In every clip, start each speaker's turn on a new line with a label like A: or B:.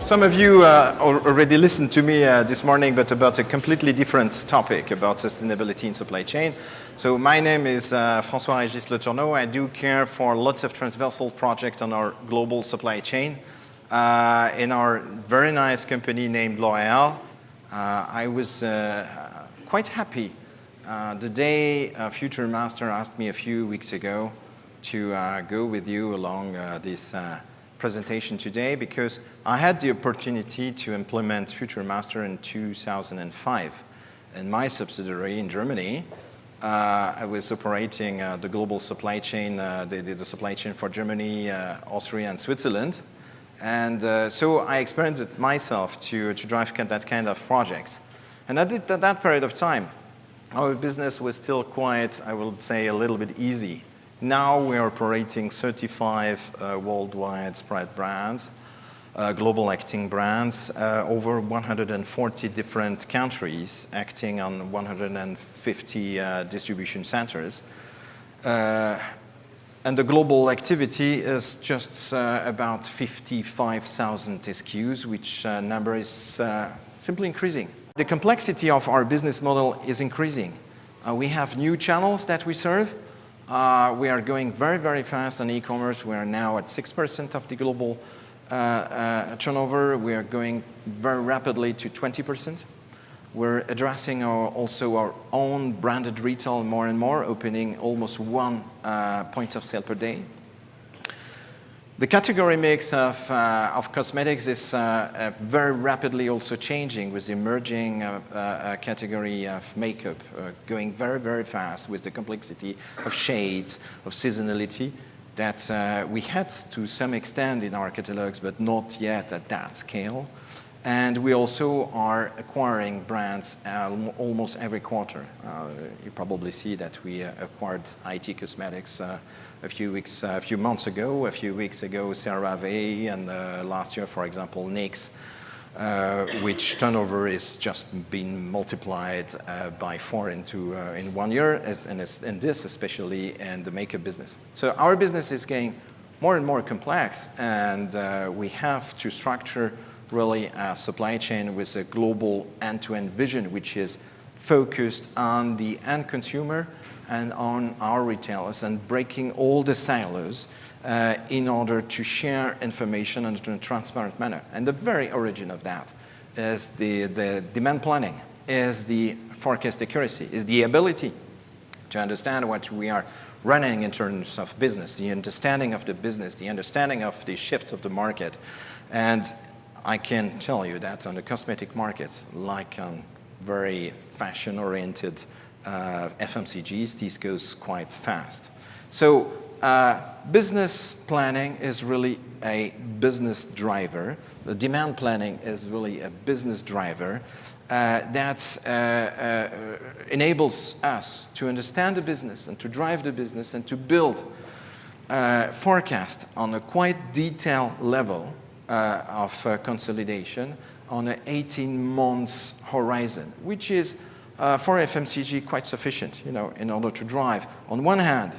A: Some of you already listened to me this morning, but about a completely different topic about sustainability in supply chain. So my name is François-Régis Le Tourneau. I do care for lots of transversal projects on our global supply chain. In our very nice company named L'Oréal, I was quite happy the day Future Master asked me a few weeks ago to go with you along this presentation today, because I had the opportunity to implement Future Master in 2005 in my subsidiary in Germany. I was operating the global supply chain, the supply chain for Germany, Austria, and Switzerland. And so I experienced it myself to drive that kind of projects. And at that period of time, our business was still quite, I would say, a little bit easy. Now we are operating 35 worldwide spread brands, global acting brands, over 140 different countries, acting on 150 distribution centers. And the global activity is just about 55,000 SKUs, which number is simply increasing. The complexity of our business model is increasing. We have new channels that we serve. We are going very, very fast on e-commerce. We are now at 6% of the global turnover. We are going very rapidly to 20%. We're addressing also our own branded retail more and more, opening almost one point of sale per day. The category mix of cosmetics is very rapidly also changing, with the emerging category of makeup going very, very fast, with the complexity of shades, of seasonality that we had to some extent in our catalogs, but not yet at that scale. And we also are acquiring brands almost every quarter. You probably see that we acquired IT Cosmetics a few months ago, a few weeks ago, CeraVe, and last year, for example, NYX, which turnover is just been multiplied by 4 in 1 year, and this especially in the makeup business. So our business is getting more and more complex, and we have to structure really a supply chain with a global end-to-end vision, which is focused on the end consumer and on our retailers, and breaking all the silos in order to share information in a transparent manner. And the very origin of that is the demand planning, is the forecast accuracy, is the ability to understand what we are running in terms of business, the understanding of the business, the understanding of the shifts of the market. And I can tell you that on the cosmetic markets, like on very fashion-oriented FMCGs, this goes quite fast. So business planning is really a business driver. The demand planning is really a business driver that enables us to understand the business and to drive the business and to build forecast on a quite detailed level of consolidation on an 18 months horizon, which is for FMCG quite sufficient, in order to drive, on one hand,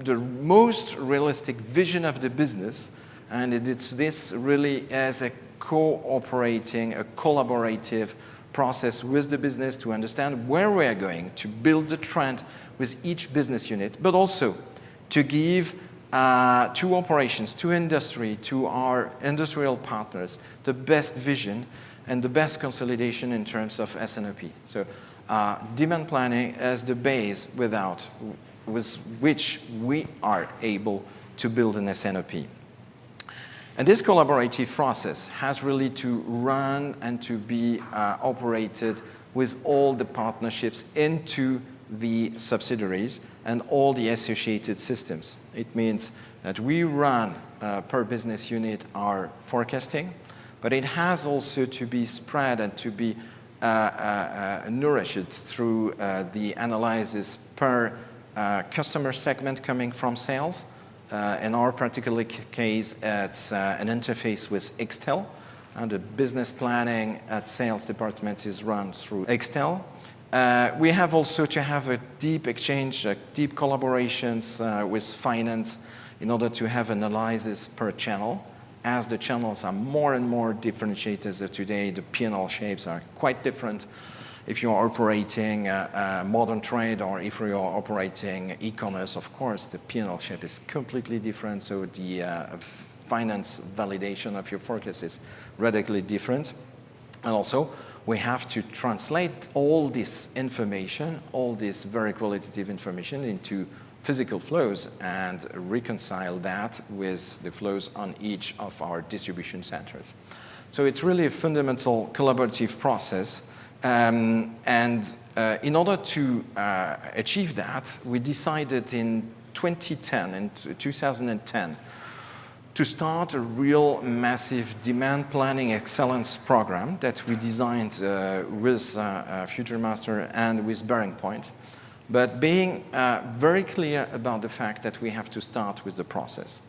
A: the most realistic vision of the business, and it's this really as a cooperating, a collaborative process with the business to understand where we are going, to build the trend with each business unit, but also to give to operations, to industry, to our industrial partners, the best vision and the best consolidation in terms of S&OP. So demand planning as the base with which we are able to build an S&OP. And this collaborative process has really to run and to be operated with all the partnerships into the subsidiaries and all the associated systems. It means that we run per business unit our forecasting, but it has also to be spread and to be nourished through the analysis per customer segment coming from sales. In our particular case, it's an interface with Excel, and the business planning at sales department is run through Excel. We have also to have a deep exchange, deep collaborations with finance in order to have analysis per channel. as the channels are more and more differentiated as of today, the P&L shapes are quite different. If you're operating modern trade or if you're operating e-commerce, of course, the P&L shape is completely different. So the finance validation of your forecast is radically different. And also, we have to translate all this information, all this very qualitative information into physical flows and reconcile that with the flows on each of our distribution centers. So it's really a fundamental collaborative process. And in order to achieve that, we decided in 2010, to start a real massive demand planning excellence program that we designed with FutureMaster and with Bearing Point, but being very clear about the fact that we have to start with the process,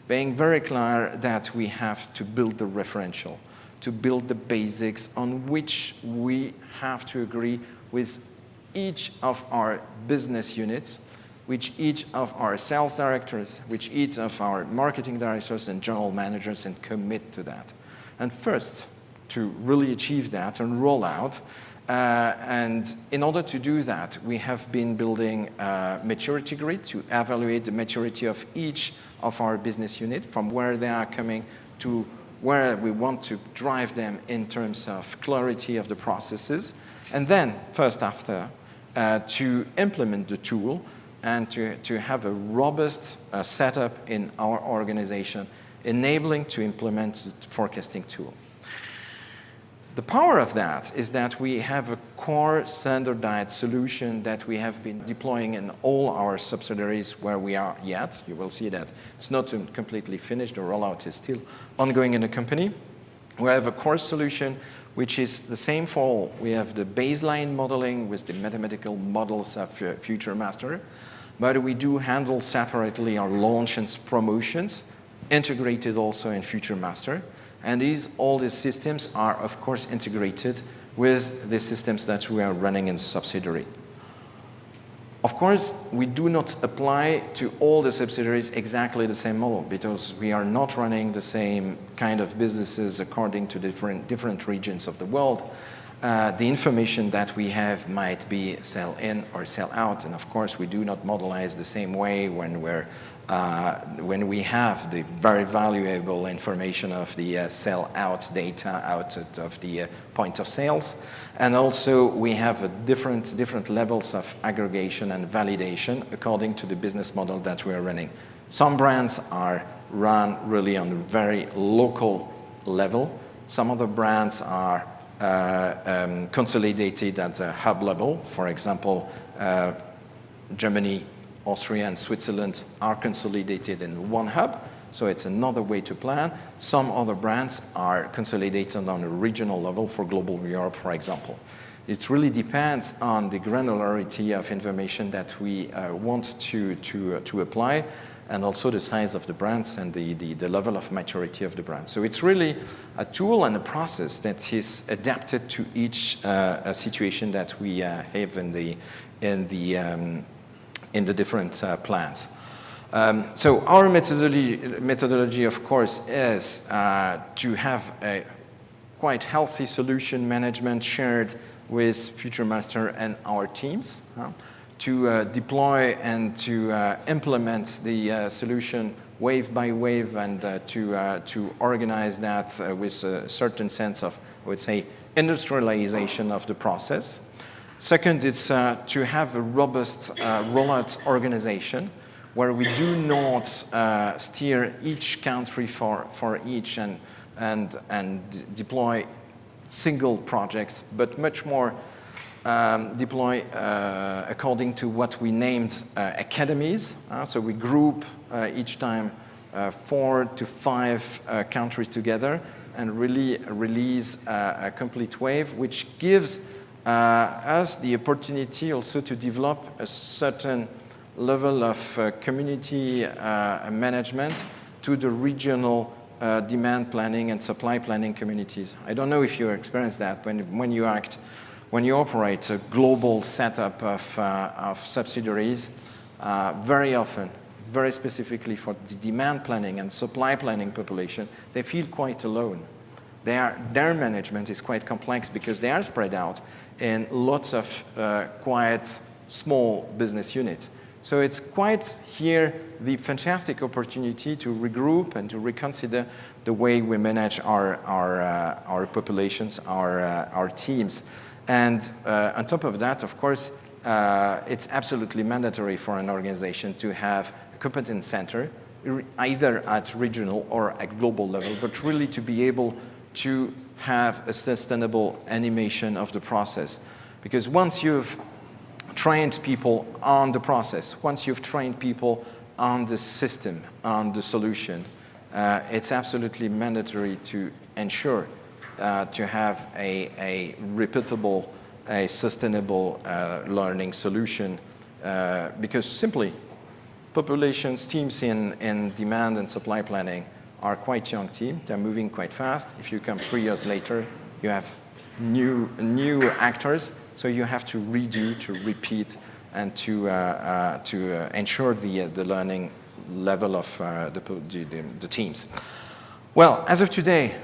A: being very clear that we have to build the referential, to build the basics on which we have to agree with each of our business units, which each of our sales directors, which each of our marketing directors and general managers, and commit to that. And first, to really achieve that and roll out, and in order to do that, we have been building a maturity grid to evaluate the maturity of each of our business unit, from where they are coming to where we want to drive them in terms of clarity of the processes, and then, first after, to implement the tool and to have a robust setup in our organization, enabling to implement the forecasting tool. The power of that is that we have a core standardized solution that we have been deploying in all our subsidiaries where we are yet. You will see that it's not completely finished. The rollout is still ongoing in the company. We have a core solution which is the same for all. We have the baseline modeling with the mathematical models of FutureMaster, but we do handle separately our launch and promotions, integrated also in FutureMaster. And all these systems are, of course, integrated with the systems that we are running in the subsidiary. Of course, we do not apply to all the subsidiaries exactly the same model, because we are not running the same kind of businesses according to different regions of the world. The information that we have might be sell in or sell out, and of course we do not modelize the same way when we have the very valuable information of the sell out data out of the point of sales. And also we have different levels of aggregation and validation according to the business model that we are running. Some brands are run really on a very local level. Some other brands are consolidated at a hub level. For example, Germany, Austria, and Switzerland are consolidated in one hub, so it's another way to plan. Some other brands are consolidated on a regional level for global Europe, for example. It really depends on the granularity of information that we want to apply, and also the size of the brands and the level of maturity of the brand. So it's really a tool and a process that is adapted to each situation that we have in the different plans. So our methodology, of course, is to have a quite healthy solution management shared with FutureMaster and our teams, to deploy and to implement the solution wave by wave, and to organize that with a certain sense of, I would say, industrialization of the process. Second, it's to have a robust rollout organization where we do not steer each country for each and deploy single projects, but much more deploy according to what we named academies. So we group each time 4 to 5 countries together and really release a complete wave, which gives us the opportunity also to develop a certain level of community management to the regional demand planning and supply planning communities. I don't know if you experience that when you operate a global setup of subsidiaries. Very often very specifically for the demand planning and supply planning population, they feel quite alone. Their management is quite complex because they are spread out in lots of quite small business units. So it's quite here the fantastic opportunity to regroup and to reconsider the way we manage our populations, our teams. And on top of that, of course, it's absolutely mandatory for an organization to have a competence center, either at regional or at global level, but really to be able to have a sustainable animation of the process. Because once you've trained people on the process, once you've trained people on the system, on the solution, it's absolutely mandatory to ensure to have a repeatable, a sustainable learning solution, because simply populations, teams in demand and supply planning are quite young teams. They're moving quite fast. If you come 3 years later, you have new actors, so you have to redo, to repeat, and to ensure the learning level of the teams. Well, as of today,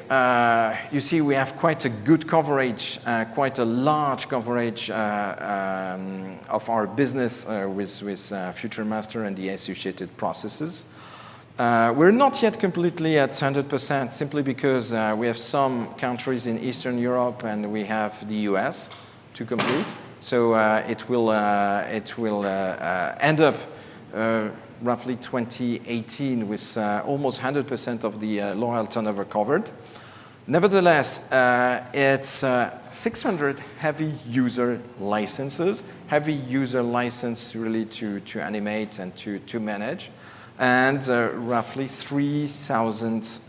A: you see we have quite a good coverage, quite a large coverage of our business with FutureMaster and the associated processes. We're not yet completely at 100%, simply because we have some countries in Eastern Europe and we have the US to complete. So it will end up roughly 2018 with almost 100% of the L'Oréal turnover covered. Nevertheless, it's 600 heavy user licenses, really to animate and to manage, and roughly 3,000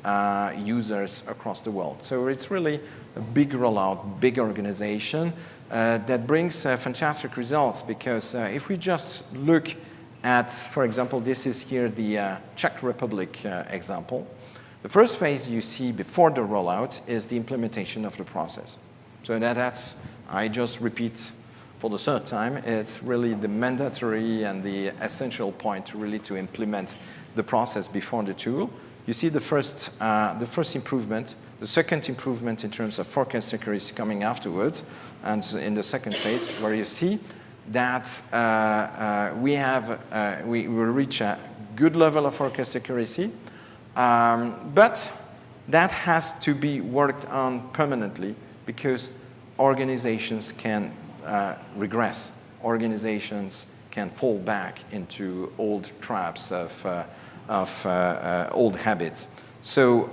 A: users across the world. So it's really a big rollout, big organization that brings fantastic results, because if we just look at, for example, this is here the Czech Republic example. The first phase you see before the rollout is the implementation of the process. So that's, I just repeat for the third time, it's really the mandatory and the essential point really to implement the process before the tool. You see the first improvement, the second improvement in terms of forecast accuracy coming afterwards, and in the second phase where you see that we will reach a good level of forecast accuracy, but that has to be worked on permanently, because organizations can regress. Organizations can fall back into old traps of old habits. So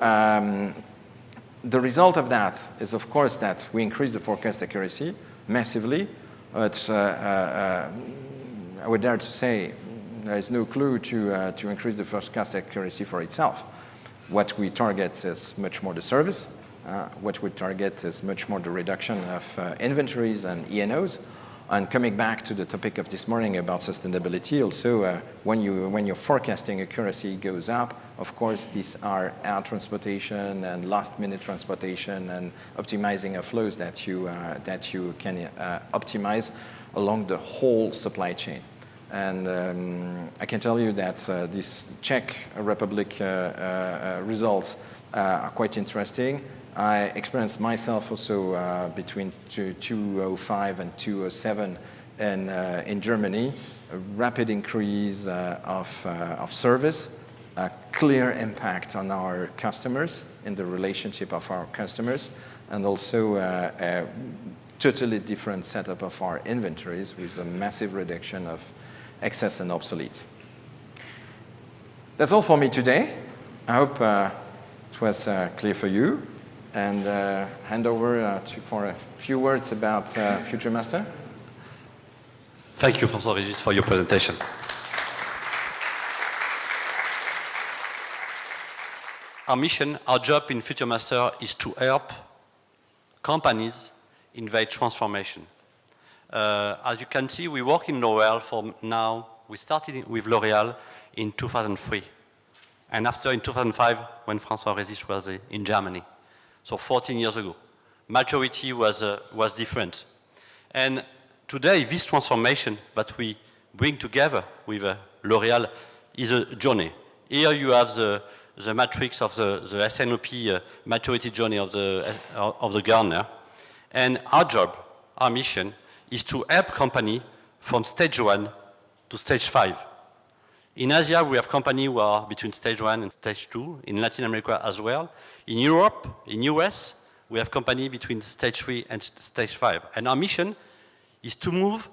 A: the result of that is, of course, that we increase the forecast accuracy massively. But I would dare to say there is no clue to increase the forecast accuracy for itself. What we target is much more the service. What we target is much more the reduction of inventories and E&Os. And coming back to the topic of this morning about sustainability, also when your forecasting accuracy goes up, of course, these are air transportation and last-minute transportation and optimizing of flows that you can optimize along the whole supply chain. And I can tell you that this Czech Republic results are quite interesting. I experienced myself also between 2005 and 2007 in Germany, a rapid increase of service, a clear impact on our customers, in the relationship of our customers, and also a totally different setup of our inventories with a massive reduction of excess and obsolete. That's all for me today. I hope it was clear for you. And hand over for a few words about FutureMaster.
B: Thank you, François-Régis, for your presentation. Our mission, our job in FutureMaster is to help companies in their transformation. As you can see, we work in L'Oréal for now. We started with L'Oréal in 2003. And after in 2005, when François-Régis was in Germany. So 14 years ago. Maturity was different. And today, this transformation that we bring together with L'Oréal is a journey. Here you have the matrix of the SNOP maturity journey of the gardener. And our job, our mission, is to help company from stage 1 to stage 5. In Asia, we have companies who are between stage 1 and stage 2, in Latin America as well. In Europe, in US, we have companies between stage 3 and stage 5. And our mission is to move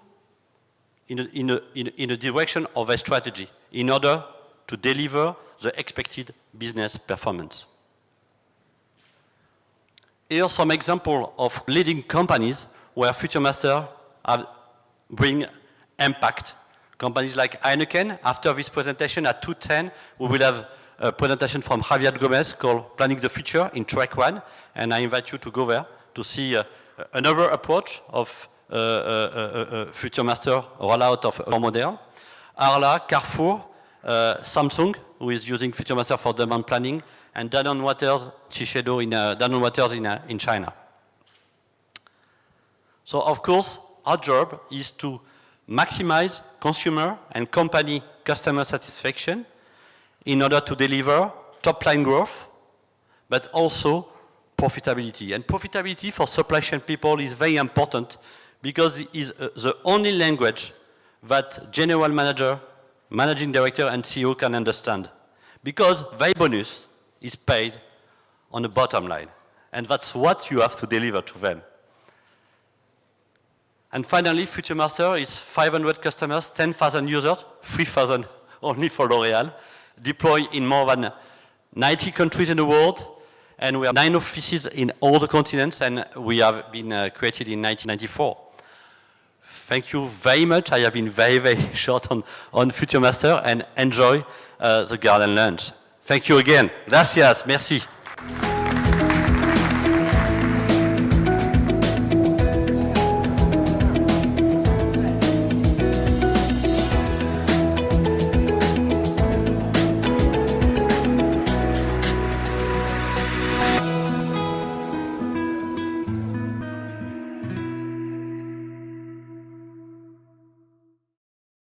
B: in a direction of a strategy in order to deliver the expected business performance. Here are some examples of leading companies where FutureMaster bring impact. Companies like Heineken. After this presentation at 2:10, we will have a presentation from Javier Gomez called Planning the Future in track 1, and I invite you to go there to see another approach of FutureMaster rollout of our model. Arla, Carrefour, Samsung, who is using FutureMaster for demand planning, and Danone Waters, Shiseido Danone Waters in China. So of course, our job is to maximize consumer and company customer satisfaction in order to deliver top-line growth, but also profitability. And profitability for supply chain people is very important because it is the only language that general manager, managing director, and CEO can understand. Because their bonus is paid on the bottom line. And that's what you have to deliver to them. And finally, FutureMaster is 500 customers, 10,000 users, 3,000 only for L'Oréal, deployed in more than 90 countries in the world, and we have 9 offices in all the continents, and we have been created in 1994. Thank you very much. I have been very, very short on FutureMaster, and enjoy the garden lunch. Thank you again. Gracias. Merci.